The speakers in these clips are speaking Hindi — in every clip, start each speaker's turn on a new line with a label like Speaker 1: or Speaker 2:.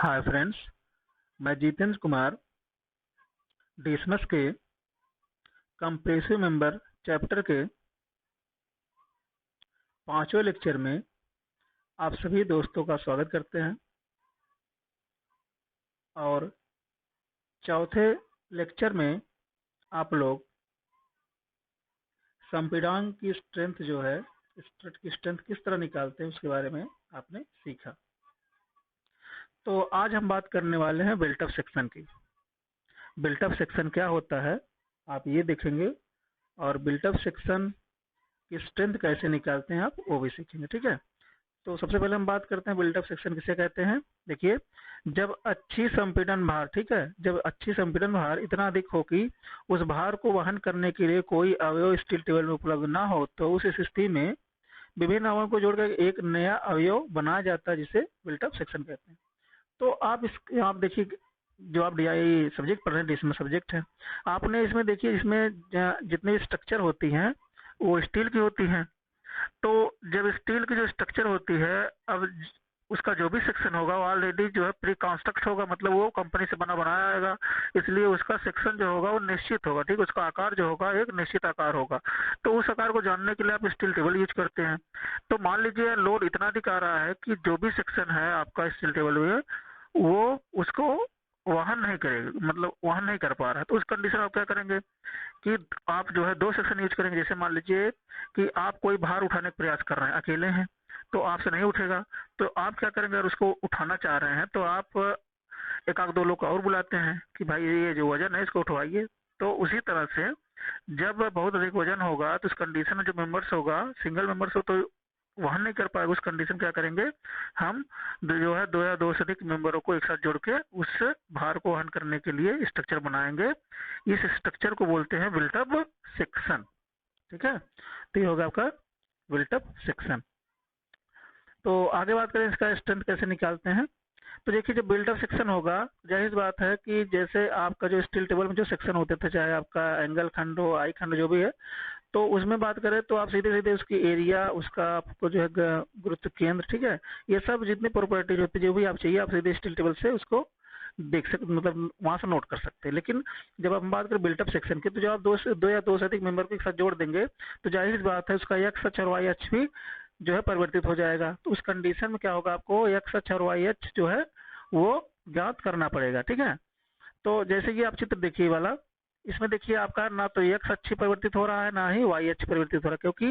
Speaker 1: हाय फ्रेंड्स, मैं जितेंद्र कुमार डिसमस के कंप्रेसिव मेंबर चैप्टर के पांचवें लेक्चर में आप सभी दोस्तों का स्वागत करते हैं। और चौथे लेक्चर में आप लोग संपीड़ांक की स्ट्रेंथ जो है, स्ट्रेंथ किस तरह निकालते हैं उसके बारे में आपने सीखा। तो आज हम बात करने वाले हैं बिल्ट अप सेक्शन की। बिल्ट अप सेक्शन क्या होता है आप ये देखेंगे, और बिल्ट अप सेक्शन की स्ट्रेंथ कैसे निकालते हैं आप वो भी सीखेंगे। ठीक है, तो सबसे पहले हम बात करते हैं बिल्ट अप सेक्शन किसे कहते हैं। देखिए, जब अच्छी संपीड़न भार, ठीक है, जब अच्छी संपीड़न भार इतना अधिक हो कि उस भार को वहन करने के लिए कोई अवयव स्टील टेबल में उपलब्ध ना हो, तो उस स्थिति में विभिन्न अवयवों को जोड़कर एक नया अवयव बनाया जाता है, जिसे बिल्ट अप सेक्शन कहते हैं। तो आप देखिए, जो आप डीआई सब्जेक्ट पढ़ रहे हैं, इसमें सब्जेक्ट है, आपने इसमें देखिए, इसमें जितनी स्ट्रक्चर होती हैं वो स्टील की होती हैं। तो जब स्टील की जो स्ट्रक्चर होती है, अब उसका जो भी सेक्शन होगा वो ऑलरेडी जो है प्री कंस्ट्रक्ट होगा, मतलब वो कंपनी से बना बनाया आएगा, इसलिए उसका सेक्शन जो होगा वो निश्चित होगा। ठीक, उसका आकार जो होगा एक निश्चित आकार होगा। तो उस आकार को जानने के लिए आप स्टील टेबल यूज करते हैं। तो मान लीजिए लोड इतना अधिक आ रहा है कि जो भी सेक्शन है आपका स्टील टेबल में, वो उसको वहन नहीं करेगा, मतलब वहन नहीं कर पा रहा है। तो उस कंडीशन में आप क्या करेंगे कि आप जो है दो सेक्शन यूज करेंगे। जैसे मान लीजिए कि आप कोई भार उठाने का प्रयास कर रहे हैं, अकेले हैं तो आपसे नहीं उठेगा, तो आप क्या करेंगे, अगर उसको उठाना चाह रहे हैं तो आप एक आध दो लोग को और बुलाते हैं कि भाई ये जो वजन है इसको उठवाइए। तो उसी तरह से जब बहुत अधिक वजन होगा तो उस कंडीशन में जो मेंबर्स होगा, सिंगल मेंबर्स हो तो वहन नहीं कर पाएगा, उस कंडीशन क्या करेंगे हम, जो है दो या दो से अधिक मेंबरों को एक साथ जोड़ के उस भार को वहन करने के लिए स्ट्रक्चर बनाएंगे। इस स्ट्रक्चर को बोलते हैं बिल्ट अप सेक्शन। ठीक है, तो ये होगा आपका बिल्ट अप सेक्शन। तो आगे बात करें इसका स्ट्रेंथ कैसे निकालते हैं। तो देखिए, जब बिल्ट अप सेक्शन होगा, जाहिर बात है कि जैसे आपका जो स्टील टेबल में जो सेक्शन होते थे, चाहे आपका एंगल खंड हो, आई खंड, जो भी है, तो उसमें बात करें तो आप सीधे सीधे उसकी एरिया, उसका आपको जो है गुरुत्व केंद्र, ठीक है, ये सब जितनी प्रॉपर्टीज होती है, जो भी आप चाहिए, आप सीधे स्टील टेबल से उसको देख सकते, मतलब वहां से नोट कर सकते हैं। लेकिन जब हम बात करें बिल्टअप सेक्शन की, तो जब आप दो या दो से अधिक मेंबर को एक साथ जोड़ देंगे, तो जाहिर बात है उसका एक्स अक्ष और वाई अक्ष भी जो है परिवर्तित हो जाएगा। तो उस कंडीशन में क्या होगा, आपको एक्स अक्ष और वाई अक्ष जो है वो ज्ञात करना पड़ेगा। ठीक है, तो जैसे कि आप चित्र देखिए वाला, इसमें देखिए आपका ना तो एक्स अक्ष परिवर्तित हो रहा है, ना ही वाई अक्ष परिवर्तित हो रहा है, क्योंकि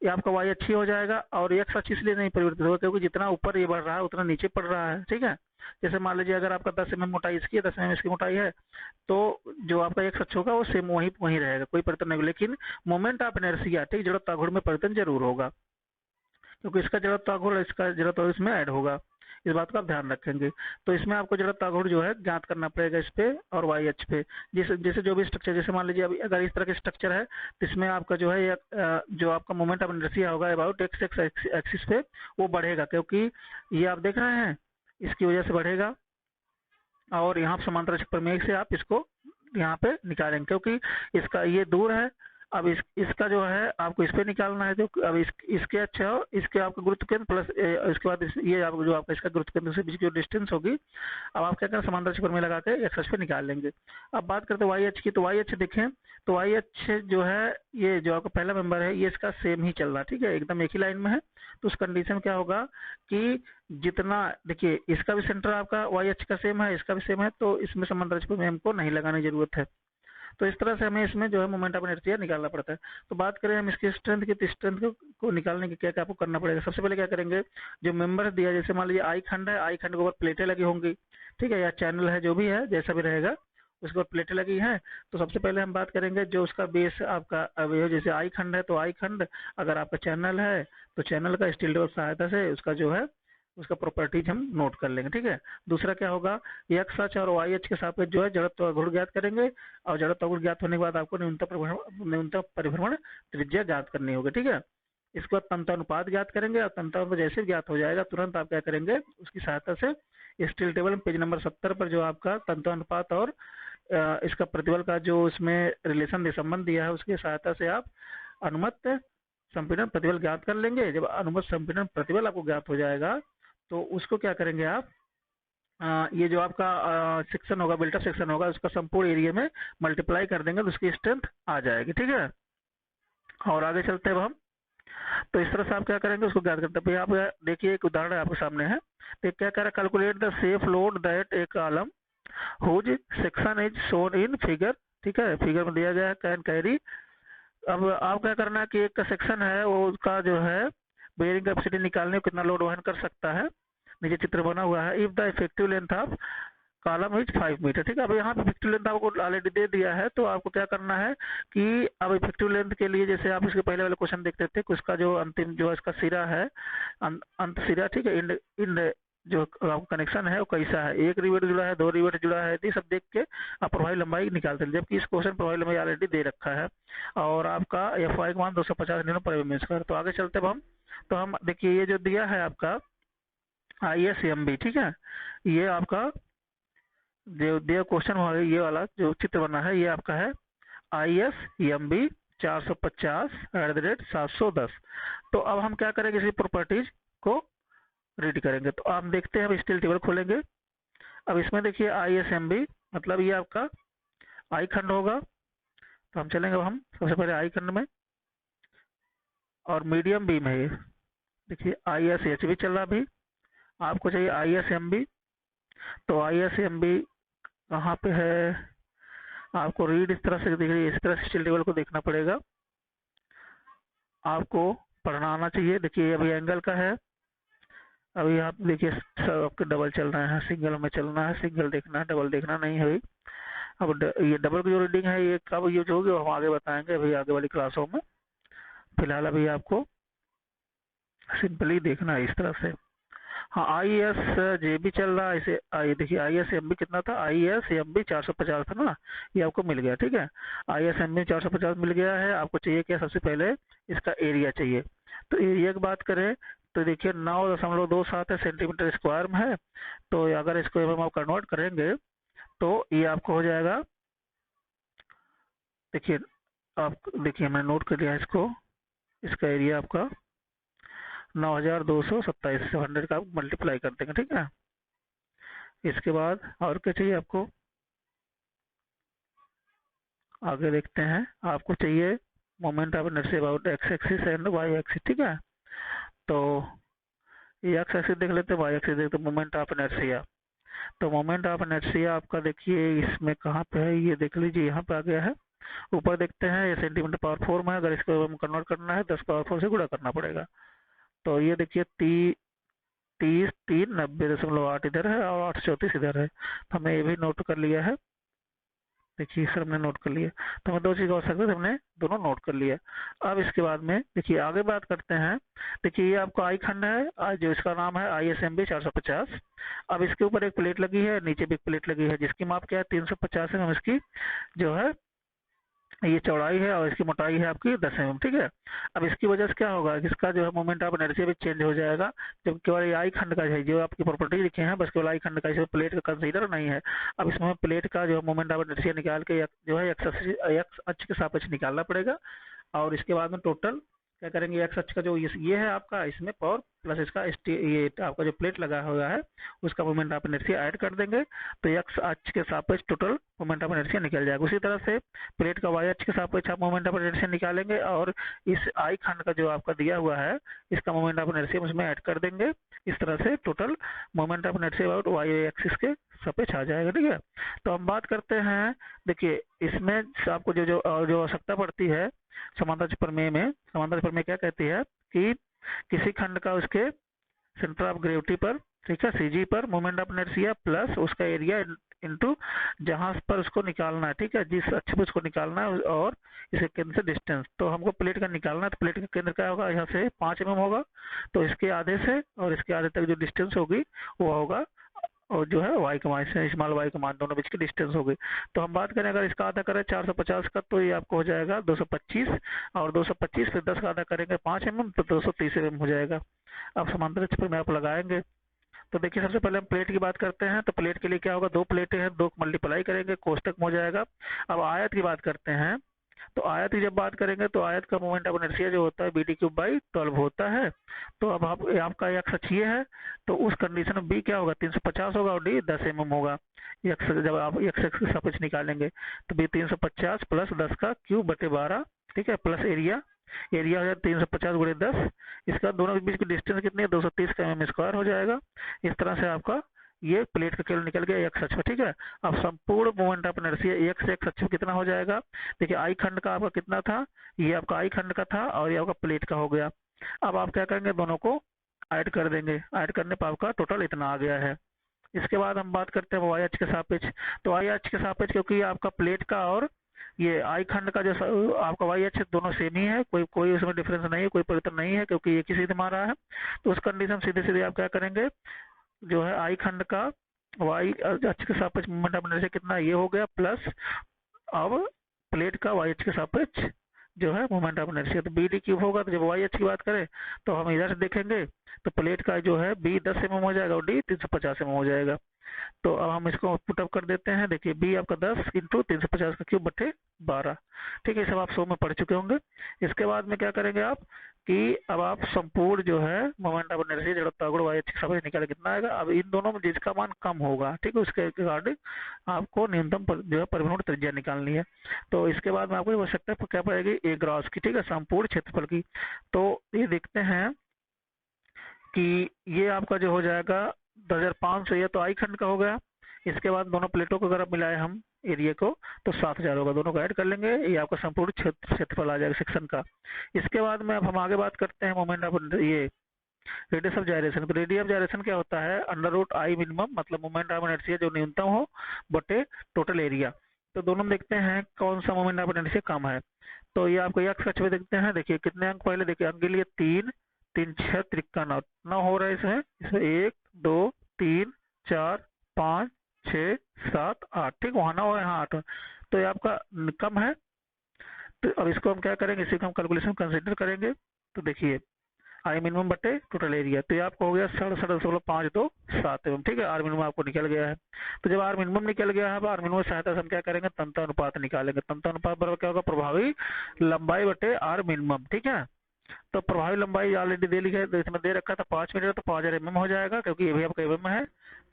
Speaker 1: ये आपका वाई अच्छी हो जाएगा। और एक्स अक्ष इसलिए नहीं परिवर्तित होगा क्योंकि जितना ऊपर ये बढ़ रहा है उतना नीचे पड़ रहा है। ठीक है, जैसे मान लीजिए अगर आपका 10 mm मोटाई इसकी है, 10 mm इसकी मोटाई है, तो जो आपका एक्स अक्ष होगा वो सेम वहीं वहीं रहेगा, कोई परिवर्तन नहीं होगा। लेकिन मोमेंट ऑफ इनर्शिया, ठीक, जड़त्व आघूर्ण में परिवर्तन जरूर होगा, क्योंकि इसका जड़त्व आघूर्ण इसका जड़त्व इसमें ऐड होगा। इस बात का आप ध्यान रखेंगे। तो इसमें आपको जड़त्व आघूर्ण जो है ज्ञात करना पड़ेगा इस पे और वाई अक्ष पे। जैसे जैसे जो भी स्ट्रक्चर, जैसे मान लीजिए अभी अगर इस तरह के स्ट्रक्चर है, तो इसमें आपका जो है जो आपका मोमेंट ऑफ इनर्शिया होगा अबाउट एक्स एक्स एक्सिस पे वो बढ़ेगा, क्योंकि ये आप देख रहे हैं इसकी वजह से बढ़ेगा। और यहाँ समांतर प्रमेय से आप इसको यहाँ पे निकालेंगे, क्योंकि इसका ये दूर है। अब इसका जो है आपको इस पे निकालना है, जो अब इसके अच्छा हो, इसके आपका गुरुत्व केंद्र प्लस इसके बाद ये आप जो आपका इसका गुरुत्व केंद्र से बीच की जो डिस्टेंस होगी, अब आप क्या करें, समांतर प्रमेय लगा के एक्स अक्ष पे निकाल लेंगे। अब बात करते हैं वाई अक्ष की, तो वाई अक्ष देखें, तो वाई अक्ष जो है ये जो आपका पहला मेंबर है, ये इसका सेम ही चल रहा है। ठीक है, एकदम एक ही लाइन में है। तो उस कंडीशन क्या होगा कि जितना, देखिए इसका भी सेंटर आपका वाई अक्ष का सेम है, इसका भी सेम है, तो इसमें समांतर प्रमेय हमको नहीं लगाने की जरूरत है। तो इस तरह से हमें इसमें जो है मोमेंट ऑफ इनर्शिया निकालना पड़ता है। तो बात करें हम इसकी स्ट्रेंथ की, तो स्ट्रेंथ को निकालने के क्या क्या आपको करना पड़ेगा। सबसे पहले क्या करेंगे, जो मेंबर दिया, जैसे मान लीजिए आई खंड है, आई खंड के ऊपर प्लेटें लगी होंगी, ठीक है, या चैनल है, जो भी है, जैसा भी रहेगा उसके ऊपर प्लेटें लगी हैं। तो सबसे पहले हम बात करेंगे जो उसका बेस आपका अवयव, जैसे आई खंड है तो आई खंड, अगर आपका चैनल है तो चैनल का स्टील टेबल सहायता से उसका जो है उसका प्रॉपर्टीज हम नोट कर लेंगे। ठीक है, दूसरा क्या होगा, एक्स अक्ष और वाई अक्ष के सापेक्ष जो है जड़त्व आघूर्ण ज्ञात करेंगे, और जड़त्व आघूर्ण ज्ञात होने के बाद आपको न्यूनतम परिभ्रमण त्रिज्या ज्ञात करनी होगी। ठीक है, इसके बाद तंतानुपात ज्ञात करेंगे, और तंतानुपात जैसे ज्ञात हो जाएगा तुरंत आप क्या करेंगे, उसकी सहायता से स्टील टेबल पेज नंबर 70 पर जो आपका तंतानुपात और इसका प्रतिबल का जो इसमें रिलेशन संबंध दिया है, उसकी सहायता से आप अनुमत संपीड़न प्रतिबल ज्ञात कर लेंगे। जब अनुमत संपीड़न प्रतिबल आपको ज्ञात हो जाएगा, तो उसको क्या करेंगे आप, ये जो आपका सेक्शन होगा, बिल्ट अप सेक्शन होगा, उसका संपूर्ण एरिया में मल्टीप्लाई कर देंगे तो उसकी स्ट्रेंथ आ जाएगी, ठीक है। और आगे चलते हैं अब हम। तो इस तरह से आप क्या करेंगे, उसको ज्ञात करते हैं। भाई आप देखिए, एक उदाहरण आपके सामने है। तो क्या कह रहा है, calculate the safe load that a column whose section is shown in figure, ठीक है, फिगर में दिया गया है, कैन कैरी। अब आप क्या करना है कि एक का सेक्शन है, वो उसका जो है बेयरिंग कैपेसिटी निकालने में कितना लोड वहन कर सकता है। नीचे चित्र बना हुआ है। If the effective length of column is 5 metre, ठीक है। अब यहाँ पे इफेक्टिव लेंथ आपको ऑलरेडी दे दिया है, तो आपको क्या करना है कि अब इफेक्टिव लेंथ के लिए, जैसे आप इसके पहले वाले क्वेश्चन देखते थे कि उसका जो अंतिम जो इसका सिरा है, अंत सिरा, ठीक है, इंड इंड जो कनेक्शन है वो कैसा है, एक रिवेट जुड़ा है, दो रिवेट जुड़ा है, ये सब देख के आप प्रभावी लंबाई निकालते हैं। जबकि इस क्वेश्चन प्रभावी लंबाई ऑलरेडी दे रखा है और आपका एफ वाई का मान 250 न्यूटन पर mm स्क्वायर। तो आगे चलते हैं अब हम। तो हम देखिए, ये जो दिया है आपका ISMB, ठीक है, ये आपका जो दिया क्वेश्चन वाला, ये वाला जो चित्र बना है, ये आपका है ISMB 450 @ 710। तो अब हम क्या करेंगे, इसी प्रॉपर्टीज को रीड करेंगे। तो आप देखते हैं, अब स्टील टेबल खोलेंगे। अब इसमें देखिए ISMB मतलब ये आपका आई खंड होगा। तो हम चलेंगे, अब हम सबसे पहले आई खंड में, और मीडियम बीम है ये। देखिए ISHB चल रहा, अभी आपको चाहिए ISMB। तो ISMB कहाँ पे है, आपको रीड इस तरह से देखिए, इस तरह से स्टील टेबल को देखना पड़ेगा, आपको पढ़ना आना चाहिए। देखिए अभी एंगल का है, अभी आप देखिए आपके डबल चल रहे हैं, सिंगल में चलना है, सिंगल देखना है, डबल देखना नहीं है। अब ये डबल की जो रीडिंग है, ये कब यूज होगी वो हम आगे बताएंगे अभी आगे वाली क्लासों में। फिलहाल अभी आपको सिंपली देखना है इस तरह से। हाँ, ISJB चल रहा है इसे, ये देखिए ISMB कितना था, ISMB 450 था ना, ये आपको मिल गया, ठीक है। ISMB 450 मिल गया है। आपको चाहिए क्या, सबसे पहले इसका एरिया चाहिए। तो एरिया की बात करें तो देखिए 9.27 सेंटीमीटर स्क्वायर में है। तो अगर इसको हम आप कन्वर्ट करेंगे तो ये आपको हो जाएगा, देखिए आप देखिए, मैंने नोट कर लिया है इसको। इसका एरिया आपका 9227 से 100 का मल्टीप्लाई कर देंगे, ठीक है। इसके बाद और क्या चाहिए आपको, आगे देखते हैं। आपको चाहिए moment of inertia about X axis and Y axis, ठीक है। तो ये एक्स एक्सिस देख लेते हैं, वाई एक्सिस देखते हैं, मोमेंट ऑफ इनर्शिया। तो मोमेंट ऑफ इनर्शिया आपका देखिए इसमें कहाँ पे है, ये देख लीजिए, यहाँ पे आ गया है। ऊपर देखते हैं, ये सेंटीमीटर पावर 4 में है। अगर इसको हम कन्वर्ट करना है 10 पावर 4 से गुणा करना पड़ेगा। तो ये देखिए 30, 3, 90.8 इधर है और 834 इधर है। तो हमने ये भी नोट कर लिया है। देखिए सर हमने नोट कर लिया। तो हमें दो चीज़ हो सकता है, हमने दोनों नोट कर लिया। अब इसके बाद में देखिए आगे बात करते हैं। देखिए ये आपका आई खंड है, जो इसका नाम है ISMB 450। अब इसके ऊपर एक प्लेट लगी है, नीचे भी एक प्लेट लगी है, जिसकी माप क्या है 350 mm इसकी जो है ये चौड़ाई है, और इसकी मोटाई है आपकी 10 mm, ठीक है। अब इसकी वजह से क्या होगा, इसका जो है मोमेंट ऑफ इनर्शिया भी चेंज हो जाएगा। जब केवल ये आई खंड का है, जो आपकी प्रॉपर्टी लिखे हैं बस केवल आई खंड का, इसमें प्लेट का कंसीडर नहीं है। अब इसमें प्लेट का जो मोमेंट ऑफ इनर्शिया निकाल के जो है एक्स अक्ष के सापेक्ष निकालना पड़ेगा। और इसके बाद में टोटल क्या करेंगे, एक्स अक्ष का जो ये है आपका, इसमें पावर प्लस इसका ये आपका जो प्लेट लगा हुआ है उसका मोमेंट ऑफ इनर्शिया ऐड कर देंगे। तो एक्स अक्ष के सापेक्ष टोटल मोमेंट ऑफ इनर्शिया निकल जाएगा। उसी तरह से प्लेट का वाई अक्ष के सापेक्ष आप मोमेंट ऑफ इनर्शिया निकालेंगे, और इस आई खंड का जो आपका दिया हुआ है इसका मोमेंट ऑफ इनर्शिया उसमें ऐड कर देंगे। इस तरह से total moment of inertia about Y axis के सापेक्ष आ जाएगा, ठीक है। तो हम बात करते हैं, देखिए इसमें आपको जो जो जो आवश्यकता पड़ती है समांतर प्रमेय में, समांतर प्रमेय क्या कहती है कि किसी खंड का उसके सेंटर ऑफ ग्रेविटी पर, ठीक है, CG पर मोमेंट ऑफ इनर्शिया प्लस उसका एरिया इनटू जहां पर उसको निकालना है, ठीक है, जिस अक्ष पर उसको निकालना है, और इसके केंद्र से डिस्टेंस। तो हमको प्लेट का निकालना है, तो प्लेट का केंद्र क्या होगा, यहाँ से 5 mm होगा। तो इसके आधे से और इसके आधे तक जो डिस्टेंस होगी वो होगा, और जो है वाई का मान से स्मॉल वाई का मान दोनों बीच की डिस्टेंस होगी। तो हम बात करें अगर इसका आधा करें 450 का, तो ये आपको हो जाएगा 225, और 225 फिर 10 का आधा करेंगे 5 mm, तो 230 mm हो जाएगा। अब समांतर अक्ष पर मैप लगाएंगे। तो देखिए सबसे पहले हम प्लेट की बात करते हैं। तो प्लेट के लिए क्या होगा, दो प्लेटें हैं, दो मल्टीप्लाई करेंगे, कोष्टक में हो जाएगा। अब आयत की बात करते हैं तो आयत की जब बात करेंगे तो आयत का मोमेंट ऑफ इनर्शिया जो होता है bd³/12 होता है। तो अब आपका x अक्ष ये है, तो उस कंडीशन में b क्या होगा, 350 होगा और d 10 mm होगा। x जब आप x एक्स के सापेक्ष निकालेंगे तो b 350 प्लस 10 का क्यूब बटे 12, ठीक है, प्लस एरिया, एरिया हो जाए 350 गुणे 10। इसका दोनों के बीच की डिस्टेंस कितनी है, 230 का mm² हो जाएगा। इस तरह से आपका ये प्लेट का केवल निकल गया x अक्ष पे, ठीक है। अब संपूर्ण मोमेंट ऑफ इनर्शिया x अक्ष पे कितना हो जाएगा, देखिए आई खंड का आपका कितना था, ये आपका आई खंड का था और ये आपका प्लेट का हो गया। अब आप क्या करेंगे, दोनों को ऐड कर देंगे, ऐड करने पर आपका टोटल इतना आ गया है। इसके बाद हम बात करते हैं वाई अक्ष के सापेक्ष। तो वाई अक्ष के सापेक्ष क्योंकि आपका प्लेट का और ये आई खंड का जो आपका वाई अक्ष दोनों सेम ही है, कोई कोई उसमें डिफरेंस नहीं है, कोई परिवर्तन नहीं है, क्योंकि एक ही सीधे मारा है। तो उस कंडीशन सीधे सीधे आप क्या करेंगे, जो है आई खंड का वाई अक्ष के सापेक्ष मोमेंट ऑफ इनर्शिया कितना, ये हो गया, प्लस अब प्लेट का वाई अक्ष के सापेक्ष जो है मोमेंट ऑफ इनर्शिया, तो bd³ होगा। तो जब वाई अक्ष की बात करें तो हम इधर से देखेंगे तो प्लेट का जो है b 10 mm हो जाएगा और d 350 mm हो जाएगा। तो अब हम इसको पुटअप कर देते हैं, देखिए b आपका 10 इंटू 350 का क्यूब बटे 12, ठीक है, सब आप 100 में पढ़ चुके होंगे। इसके बाद में क्या करेंगे आप कि अब आप संपूर्ण जो है मोमेंट ऑफ इनर्शिया जड़त्व गुण वाई अक्ष के सापेक्ष निकाले कितना आएगा। अब इन दोनों में जिसका मान कम होगा, ठीक है, उसके रिगार्डिंग आपको न्यूनतम जो है परिभ्रमण त्रिज्या निकालनी है। तो इसके बाद में आपको आवश्यकता क्या पड़ेगी, ए ग्रास की, ठीक है, संपूर्ण क्षेत्रफल की। तो ये देखते हैं कि ये आपका जो हो जाएगा 2500, ये तो आई खंड का हो गया। इसके बाद दोनों प्लेटों को अगर आप मिलाए हम एरिया को तो 7000 होगा, दोनों को ऐड कर लेंगे, ये आपका संपूर्ण क्षेत्रफल आ जाएगा सेक्शन का। इसके बाद में अब हम आगे बात करते हैं मोमेंट ऑफ ये रेडियस ऑफ जायरेशन। तो रेडियस ऑफ जायरेशन क्या होता है, √I मिनिमम, मतलब मोमेंट ऑफ इनर्शिया जो न्यूनतम हो बटे टोटल एरिया। तो दोनों में देखते हैं कौन सा मोमेंट ऑफ इनर्शिया कम है। तो ये आपको x अक्ष पे देखते हैं, देखिए कितने अंक पहले देखिए, अंक के लिए 3 3 6 53 9 हो रहा है इसमें, 1 2 3 4 5 6 7 8, ठीक, वहाँ 9 है, यहाँ 8, तो ये आपका कम है। तो अब इसको हम क्या करेंगे, इसी को हम कैलकुलेशन कंसिडर करेंगे। तो देखिए आई मिनिमम बटे टोटल एरिया, तो ये आपको हो गया 67.527 mm, ठीक है, आर मिनिमम आपको निकल गया है। तो जब आर मिनिमम निकल गया है, आर मिनिमम की सहायता से हम क्या करेंगे, तंत्र अनुपात निकालेंगे। तंत्र अनुपात बराबर क्या होगा, प्रभावी लंबाई बटे आर मिनिमम, ठीक है। तो प्रभावी लंबाई ऑलरेडी दे लिखा है, तो इसमें दे रखा था 5 मीटर, तो 5000 mm हो जाएगा, क्योंकि ये भी आपका mm है।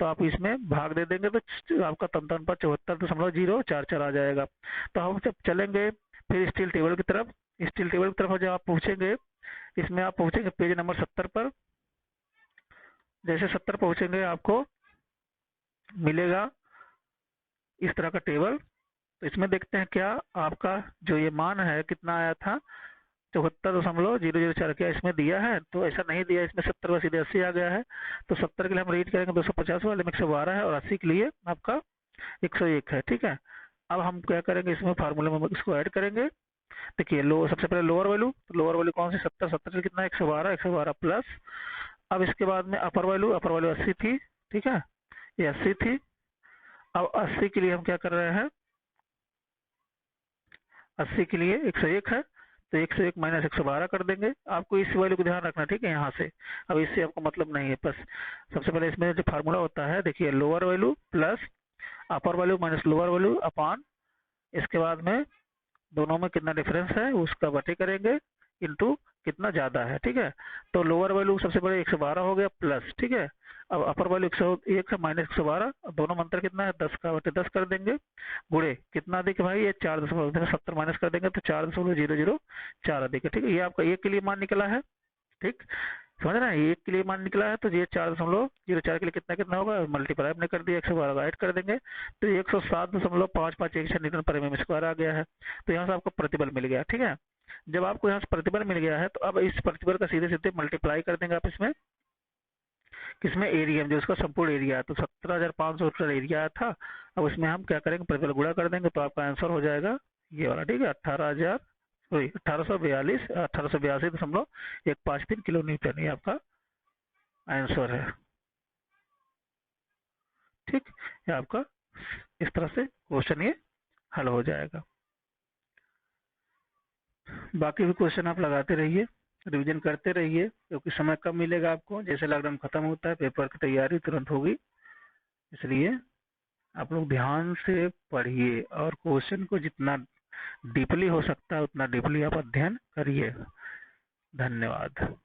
Speaker 1: तो आप इसमें भाग दे देंगे तो आपका तंत्र अनुपात 74.044 आ जाएगा। तो हम जब चलेंगे फिर स्टील टेबल की तरफ, स्टील टेबल की तरफ जब आप पहुंचेंगे, इसमें आप पहुंचेंगे पेज नंबर 70 पर। जैसे 70 पहुंचेंगे आपको मिलेगा इस तरह का टेबल। तो इसमें देखते हैं क्या आपका जो ये मान है कितना आया था, 74.004 क्या इसमें दिया है, तो ऐसा नहीं दिया, इसमें 70 का सीधे 80 आ गया है। तो 70 के लिए हम रीड करेंगे 250 वाले में 112 है और 80 के लिए आपका 101 है, ठीक है। अब हम क्या करेंगे, इसमें फार्मूले में इसको ऐड करेंगे। देखिए लो, सबसे पहले लोअर वैल्यू, तो लोअर वैल्यू कौन सी, 70 70 से कितना 112, 112 प्लस, अब इसके बाद में अपर वैल्यू 80 थी, ठीक है, ये 80 थी। अब 80 के लिए हम क्या कर रहे हैं, 80 के लिए 101 है, तो 101 माइनस 112 कर देंगे। आपको इस वैल्यू को ध्यान रखना, ठीक है, यहाँ से। अब इससे आपको मतलब नहीं है, बस सबसे पहले इसमें जो फार्मूला होता है, देखिए लोअर वैल्यू प्लस अपर value minus lower value upon, इसके बाद में दोनों में कितना डिफरेंस है उसका बटे करेंगे इनटू कितना ज्यादा है, ठीक है। तो लोअर वैल्यू सबसे पहले 112 हो गया प्लस, ठीक है। अब अपर वैल्यू 101 है माइनस 112, दोनों में अंतर कितना है, 10 का बटे 10 कर देंगे, गुणे कितना अधिक है भाई, ये 4.70 माइनस कर देंगे तो 4.004 अधिक है, ठीक है। ये आपका एक के लिए मान निकला है, ठीक, समझ रहे हैं, एक के लिए मान निकला है, तो ये 4.04 के लिए कितना कितना होगा, मल्टीप्लाई हमने कर दिया, 112 का ऐड कर देंगे तो 107.551 न्यूटन पर mm स्क्वायर आ गया है। तो यहाँ से आपको प्रतिबल मिल गया, ठीक है। जब आपको यहाँ से प्रतिबल मिल गया है तो अब इस प्रतिबल का सीधे सीधे मल्टीप्लाई कर देंगे आप इसमें, किसमें, एरिया जो उसका संपूर्ण एरिया है, तो 17,500 टोटल एरिया आया था। अब उसमें हम क्या करेंगे, प्रतिबल गुणा कर देंगे, तो आपका आंसर हो जाएगा ये वाला, ठीक है, 1882.153 किलो न्यूटन, ये आपका आंसर है, ठीक। ये आपका इस तरह से क्वेश्चन ये हल हो जाएगा। बाकी भी क्वेश्चन आप लगाते रहिए, रिवीजन करते रहिए, क्योंकि समय कम मिलेगा आपको, जैसे लॉकडाउन खत्म होता है पेपर की तैयारी तुरंत होगी, इसलिए आप लोग ध्यान से पढ़िए और क्वेश्चन को जितना डीपली हो सकता है उतना डीपली आप अध्ययन करिए। धन्यवाद।